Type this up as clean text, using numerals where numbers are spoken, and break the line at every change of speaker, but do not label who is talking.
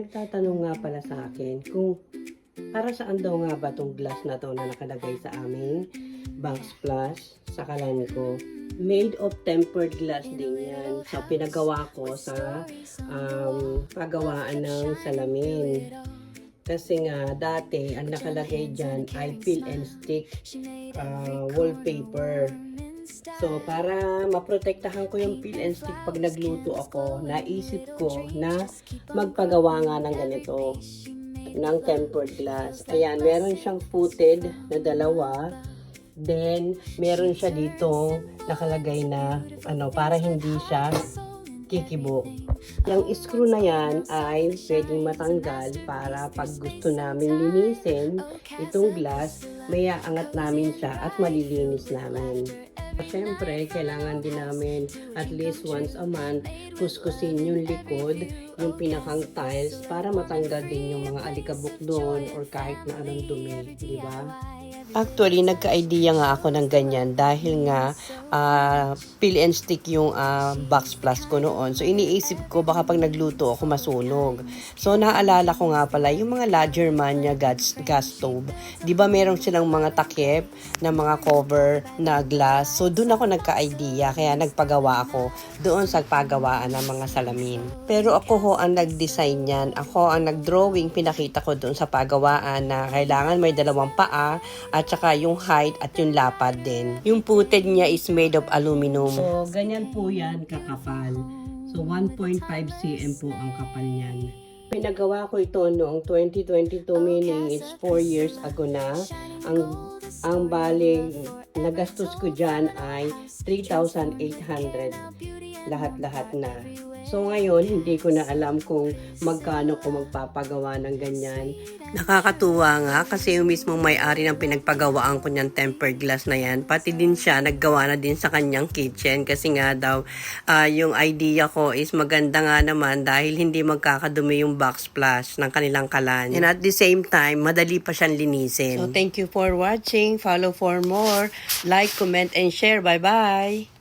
nagtatanong nga pala sa akin kung para saan daw nga ba tong glass na to na nakalagay sa aming Box Plus sa kalan ko. Made of tempered glass din yan. So, pinagawa ko sa pagawaan ng salamin. Kasi nga, dati, ang nakalagay dyan ay peel and stick wallpaper. So, para maprotektahan ko yung peel and stick pag nagluto ako, naisip ko na magpagawa nga ng ganito, ng tempered glass. Ayan, meron siyang footed na dalawa. Then, meron siya dito nakalagay na para hindi siya kikibo. Yung screw na yan ay pwedeng matanggal para pag gusto namin linisin itong glass, may aangat namin siya at malilinis namin. Siyempre, kailangan din namin at least once a month kuskusin yung likod, yung pinakang tiles para matanggal din yung mga alikabok doon or kahit na anong dumi, di ba? Actually, nagka-idea nga ako ng ganyan dahil nga peel and stick yung Box Plus ko noon. So, iniisip ko baka pag nagluto ako masunog. So, naalala ko nga pala yung mga La Germania gas stove. Di ba meron silang mga takip na mga cover na glass? So, doon ako nagka-idea. Kaya nagpagawa ako doon sa pagawaan ng mga salamin. Pero ako ho ang nag-design yan. Ako ang nag-drawing. Pinakita ko doon sa pagawaan na kailangan may dalawang paa at saka yung height at yung lapad din. Yung footed niya is made of aluminum. So, ganyan po yan kakapal. So, 1.5 cm po ang kapal niyan. Pinagawa ko ito noong 2022, meaning it's 4 years ago na. Ang baling nagastos ko dyan ay 3,800 lahat-lahat na. So ngayon, hindi ko na alam kung magkano ko magpapagawa ng ganyan. Nakakatuwa nga kasi yung mismong may-ari ng pinagpagawaan ko niyang tempered glass na yan, pati din siya naggawa na din sa kanyang kitchen kasi nga daw yung idea ko is maganda nga naman dahil hindi magkakadumi yung Box Plus ng kanilang kalan. And at the same time, madali pa siyang linisin. So thank you for watching. Follow for more. Like, comment, and share. Bye-bye!